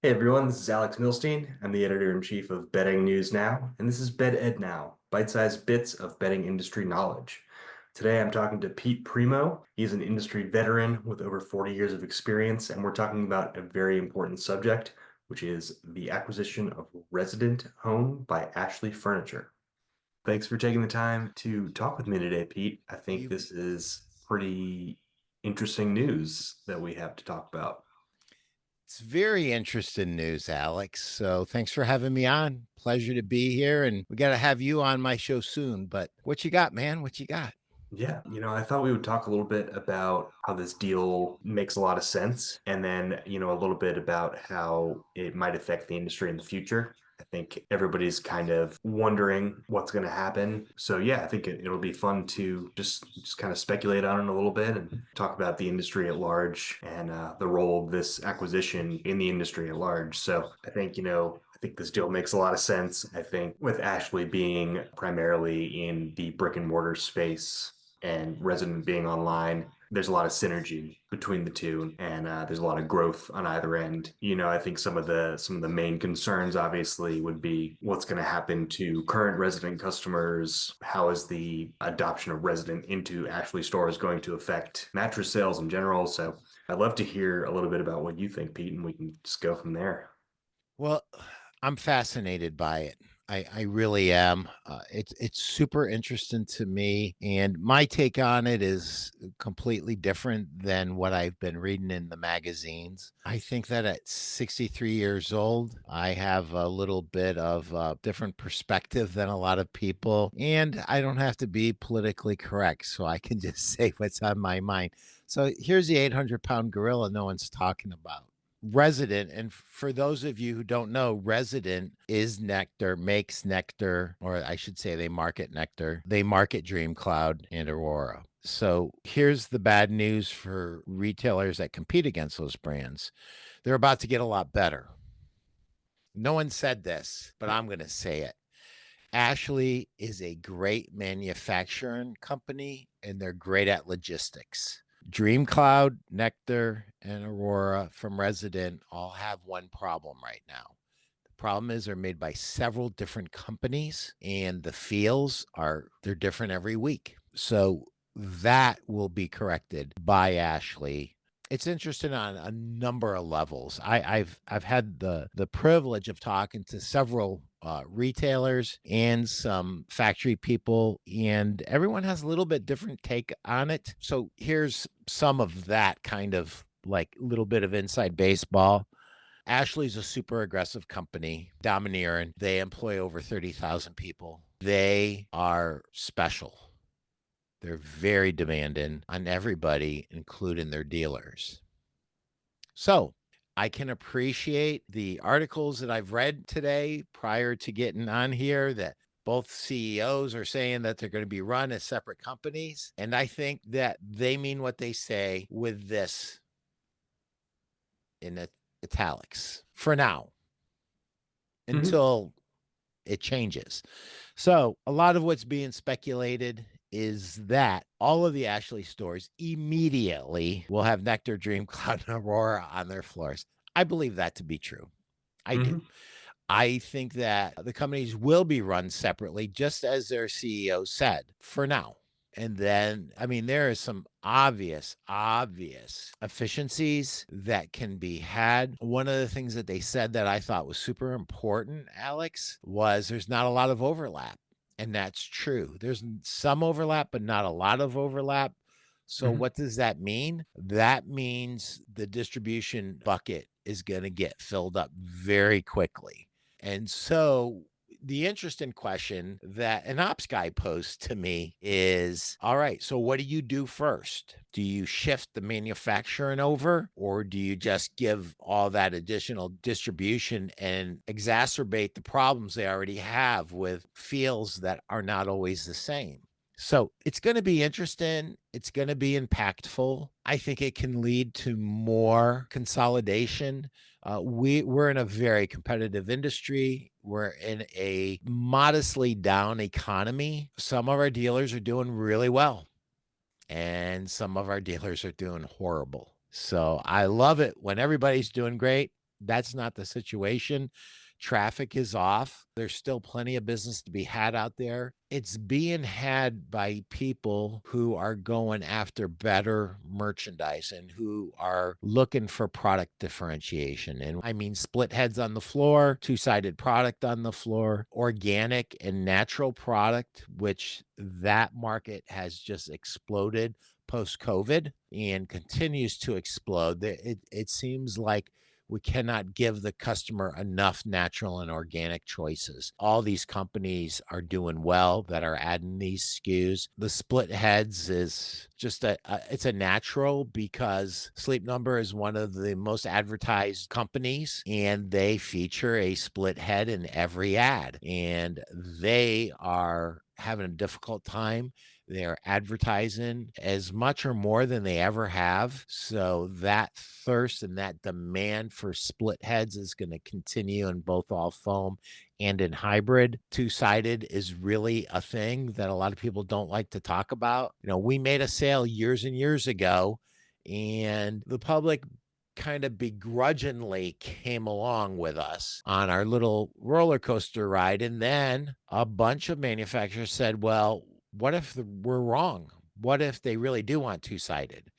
Hey everyone, this is Alex Milstein. I'm the editor-in-chief of Betting News Now, and this is Bet Ed Now, bite-sized bits of betting industry knowledge. Today I'm talking to Pete Primeau. He's an industry veteran with over 40 years of experience, and we're talking about a very important subject, which is the acquisition of Resident Home by Ashley Furniture. Thanks for taking the time to talk with me today, Pete. I think You, this is pretty interesting news that we have to talk about. it's very interesting news, Alex. So thanks for having me on. Pleasure to be here. And we got to have you on my show soon. But what you got, man? What you got? Yeah, I thought we would talk a little bit about how this deal makes a lot of sense, and then, a little bit about how it might affect the industry in the future. I think everybody's kind of wondering what's going to happen. So yeah, I think it'll be fun to just kind of speculate on it a little bit and talk about the industry at large and the role of this acquisition in the industry at large. So I think, I think this deal makes a lot of sense. I think with Ashley being primarily in the brick and mortar space and Resident being online, there's a lot of synergy between the two, and there's a lot of growth on either end. I think some of the main concerns obviously would be what's going to happen to current Resident customers. How is the adoption of Resident into Ashley stores going to affect mattress sales in general? So I'd love to hear a little bit about what you think, Pete, and we can just go from there. Well, I'm fascinated by it. I really am. It's super interesting to me, and my take on it is completely different than what I've been reading in the magazines. I think that at 63 years old, I have a little bit of a different perspective than a lot of people, and I don't have to be politically correct, so I can just say what's on my mind. So here's the 800-pound gorilla no one's talking about. Resident, and for those of you who don't know, Resident is nectar, makes nectar, or I should say they market nectar. They market Dream Cloud and Aurora. So here's the bad news for retailers that compete against those brands. They're about to get a lot better. No one said this, but I'm going to say it. Ashley is a great manufacturing company and they're great at logistics. Dream Cloud, Nectar, and Aurora from Resident all have one problem right now. The problem is they're made by several different companies and the feels are they're different every week. So that will be corrected by Ashley. It's interesting on a number of levels. I've had the privilege of talking to several retailers and some factory people, and everyone has a little bit different take on it. So here's some of that kind of like little bit of inside baseball. Ashley's a super aggressive company, domineering. They employ over 30,000 people. They are special. They're very demanding on everybody, including their dealers. So I can appreciate the articles that I've read today prior to getting on here that both CEOs are saying that they're going to be run as separate companies. And I think that they mean what they say with this in italics for now Mhm. until it changes. So a lot of what's being speculated is that all of the Ashley stores immediately will have Nectar, Dream Cloud, and Aurora on their floors. I believe that to be true. I do. Mhm. I think that the companies will be run separately, just as their CEO said for now. And then, I mean, there is some obvious efficiencies that can be had. One of the things that they said that I thought was super important, Alex, was there's not a lot of overlap. And that's true. There's some overlap, but not a lot of overlap. So, Mhm. what does that mean? That means the distribution bucket is going to get filled up very quickly. And so the interesting question that an ops guy posed to me is all right, so what do you do first? Do you shift the manufacturing over, or do you just give all that additional distribution and exacerbate the problems they already have with fields that are not always the same? So it's going to be interesting. It's going to be impactful. I think it can lead to more consolidation. We're in a very competitive industry. We're in a modestly down economy. Some of our dealers are doing really well, and some of our dealers are doing horrible. So I love it when everybody's doing great. That's not the situation. Traffic is off. There's still plenty of business to be had out there. It's being had by people who are going after better merchandise and who are looking for product differentiation. And I mean, split heads on the floor, two-sided product on the floor, organic and natural product, which that market has just exploded post COVID and continues to explode. It seems like we cannot give the customer enough natural and organic choices. All these companies are doing well that are adding these SKUs. The split heads is just it's a natural because Sleep Number is one of the most advertised companies and they feature a split head in every ad, and they are having a difficult time. They're advertising as much or more than they ever have. So that thirst and that demand for split heads is going to continue in both all foam and in hybrid. Two-sided is really a thing that a lot of people don't like to talk about. We made a sale years and years ago, and the public kind of begrudgingly came along with us on our little roller coaster ride. And then a bunch of manufacturers said, well, what if we're wrong? What if they really do want two-sided?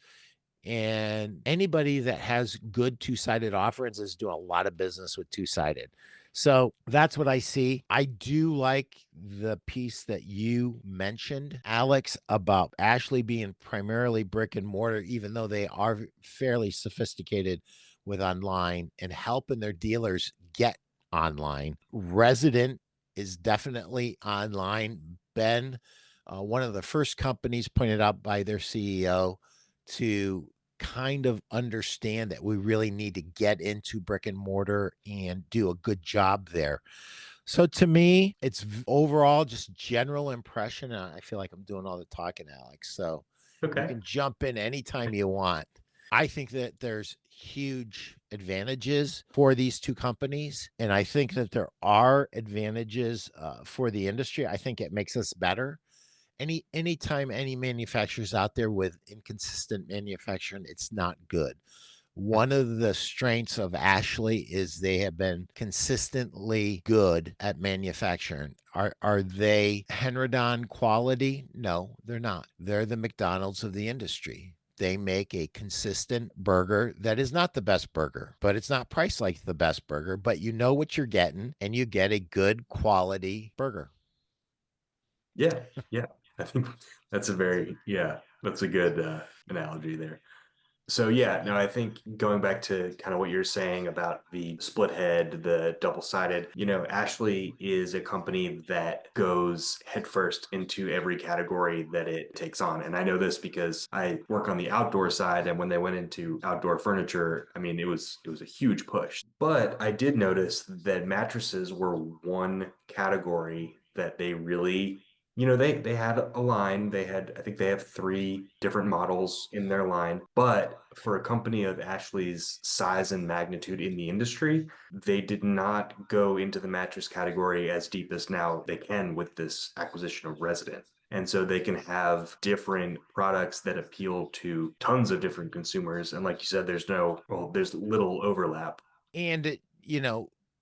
And anybody that has good two-sided offerings is doing a lot of business with two-sided. So that's what I see. I do like the piece that you mentioned, Alex, about Ashley being primarily brick and mortar, even though they are fairly sophisticated with online and helping their dealers get online. Resident is definitely online. Ben, one of the first companies pointed out by their CEO to kind of understand that we really need to get into brick and mortar and do a good job there. So to me, it's overall just general impression. I feel like I'm doing all the talking, Alex. So you Okay. can jump in anytime you want. I think that there's huge advantages for these two companies. And I think that there are advantages for the industry. I think it makes us better. Anytime any manufacturer's out there with inconsistent manufacturing, it's not good. One of the strengths of Ashley is they have been consistently good at manufacturing. Are they Henradon quality? No, they're not. They're the McDonald's of the industry. They make a consistent burger that is not the best burger, but it's not priced like the best burger, but you know what you're getting and you get a good quality burger. Yeah. Yeah. I think that's a good analogy there. So yeah, no, I think going back to kind of what you're saying about the split head, the double-sided, Ashley is a company that goes headfirst into every category that it takes on. And I know this because I work on the outdoor side, and when they went into outdoor furniture, I mean, it was a huge push. But I did notice that mattresses were one category that they really they had a line. I think they have three different models in their line. But for a company of Ashley's size and magnitude in the industry, they did not go into the mattress category as deep as now they can with this acquisition of Resident. And so they can have different products that appeal to tons of different consumers. And like you said, there's little overlap. And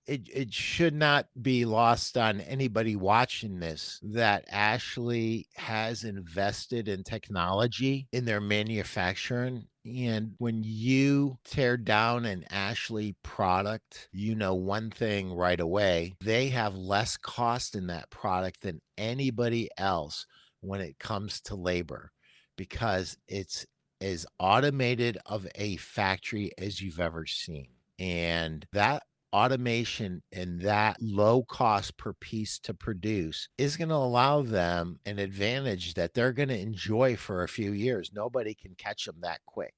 it should not be lost on anybody watching this that Ashley has invested in technology in their manufacturing. And when you tear down an Ashley product, you know one thing right away, they have less cost in that product than anybody else when it comes to labor because it's as automated of a factory as you've ever seen. And that automation and that low cost per piece to produce is going to allow them an advantage that they're going to enjoy for a few years. Nobody can catch them that quick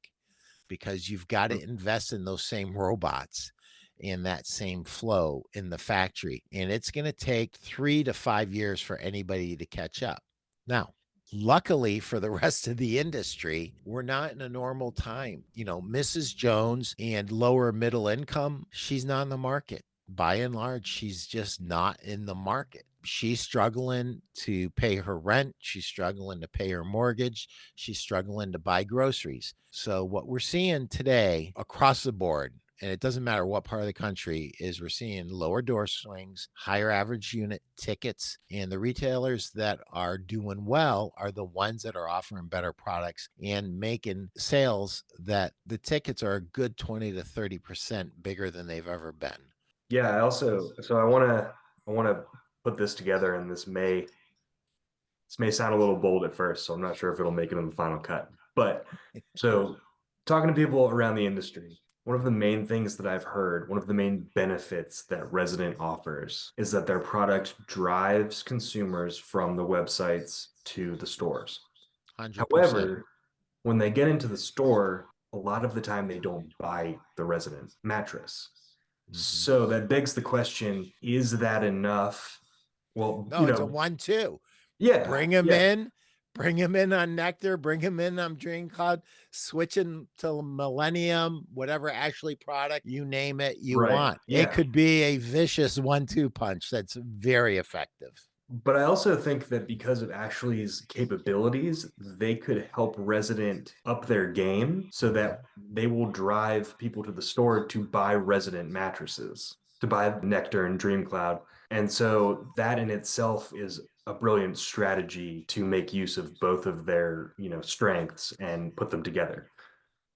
because you've got to invest in those same robots in that same flow in the factory. And it's going to take 3 to 5 years for anybody to catch up. Now, luckily for the rest of the industry, we're not in a normal time. Mrs. Jones and lower middle income, she's not in the market. By and large, she's just not in the market. She's struggling to pay her rent. She's struggling to pay her mortgage. She's struggling to buy groceries. So, what we're seeing today across the board, and it doesn't matter what part of the country, is we're seeing lower door swings, higher average unit tickets, and the retailers that are doing well are the ones that are offering better products and making sales that the tickets are a good 20 to 30% bigger than they've ever been. Yeah, so I want to put this together, and this may sound a little bold at first, so I'm not sure if it'll make it in the final cut. But so talking to people around the industry, one of the main things that I've heard, one of the main benefits that Resident offers is that their product drives consumers from the websites to the stores. 100%. However, when they get into the store, a lot of the time they don't buy the Resident mattress. Mhm. So that begs the question, is that enough? Well, No, it's a 1-2. yeah, Bring him yeah, in, bring him in on Nectar, bring him in on Dream Cloud, switching to Millennium, whatever Ashley product, you name it, you right. want. It Yeah. could be a vicious 1-2 punch that's very effective. But I also think that because of Ashley's capabilities, they could help Resident up their game so Mhm. that they will drive people to the store to buy Resident mattresses, to buy Nectar and Dream Cloud. And so that in itself is a brilliant strategy to make use of both of their, strengths and put them together.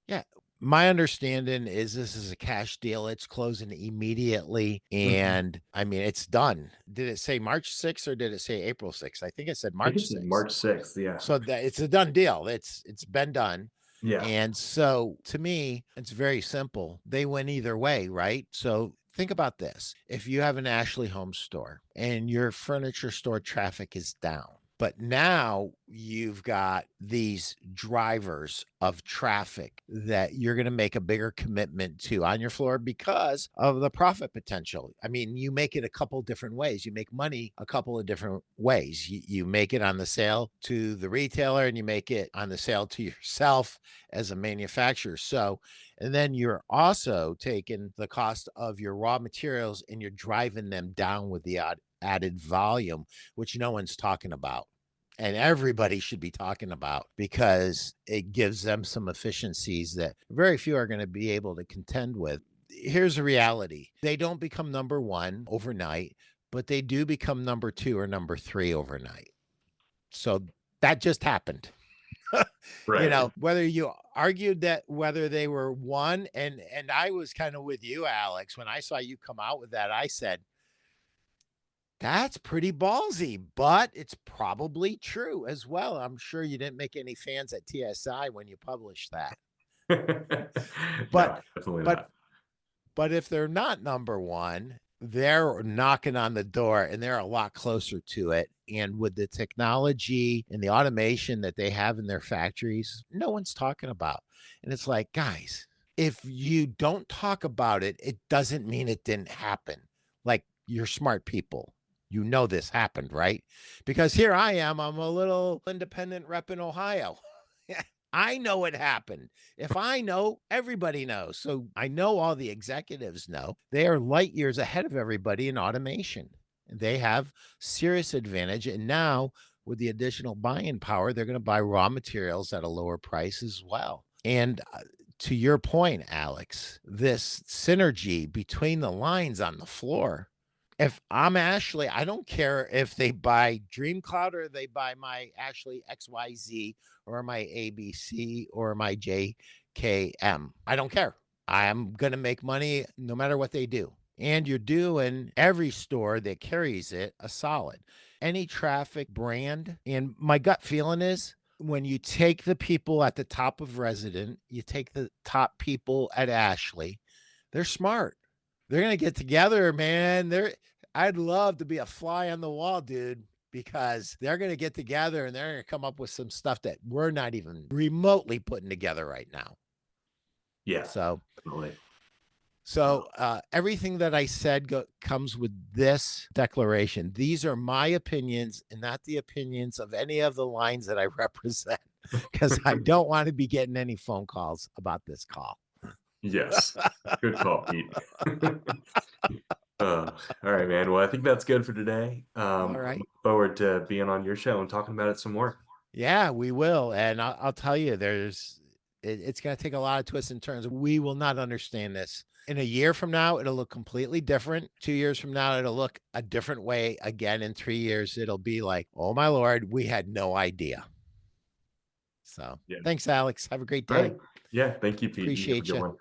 Yeah. My understanding is this is a cash deal. It's closing immediately. Mhm. And I mean, it's done. Did it say March 6th or did it say April 6th? I think it said I think March it's 6th. March 6th. Yeah. So that it's a done deal. It's been done. Yeah. And so to me, it's very simple. They win either way, right? So think about this. If you have an Ashley Home store and your furniture store traffic is down, but now you've got these drivers of traffic that you're going to make a bigger commitment to on your floor because of the profit potential. I mean, you make it a couple different ways. You make money a couple of different ways. You make it on the sale to the retailer and you make it on the sale to yourself as a manufacturer. So, and then you're also taking the cost of your raw materials and you're driving them down with the added volume, which no one's talking about. And everybody should be talking about because it gives them some efficiencies that very few are going to be able to contend with. Here's the reality: they don't become number one overnight, but they do become number two or number three overnight. So that just happened. Right. Whether you argued that whether they were one, and I was kind of with you, Alex, when I saw you come out with that, I said, that's pretty ballsy, but it's probably true as well. I'm sure you didn't make any fans at TSI when you published that. But No, definitely but not. but if they're not number one, they're knocking on the door and they're a lot closer to it. And with the technology and the automation that they have in their factories, no one's talking about. And it's like, guys, if you don't talk about it, it doesn't mean it didn't happen. Like, you're smart people. You know this happened, right? Because here I am, I'm a little independent rep in Ohio. I know it happened. If I know, everybody knows. So I know all the executives know. They are light years ahead of everybody in automation. They have serious advantage. And now, with the additional buying power, they're going to buy raw materials at a lower price as well. And to your point, Alex, this synergy between the lines on the floor. If I'm Ashley, I don't care if they buy Dream Cloud or they buy my Ashley XYZ or my ABC or my JKM. I don't care. I'm going to make money no matter what they do. And you're doing every store that carries it a solid. Any traffic brand. And my gut feeling is when you take the people at the top of Resident, you take the top people at Ashley, they're smart. They're gonna get together, man. I'd love to be a fly on the wall, dude, because they're gonna get together and they're gonna come up with some stuff that we're not even remotely putting together right now. Yeah, So, definitely. so everything that I said comes with this declaration. These are my opinions and not the opinions of any of the lines that I represent, because I don't want to be getting any phone calls about this call. Yes. Good call, Pete. All right, man. Well, I think that's good for today. All I right. look forward to being on your show and talking about it some more. Yeah, we will. And I'll tell you, It's going to take a lot of twists and turns. We will not understand this. In a year from now, it'll look completely different. 2 years from now, it'll look a different way again. In 3 years, it'll be like, oh my Lord, we had no idea. So Yeah. thanks, Alex. Have a great All right. day. Yeah. Thank you, Pete. You have a Appreciate good you. one.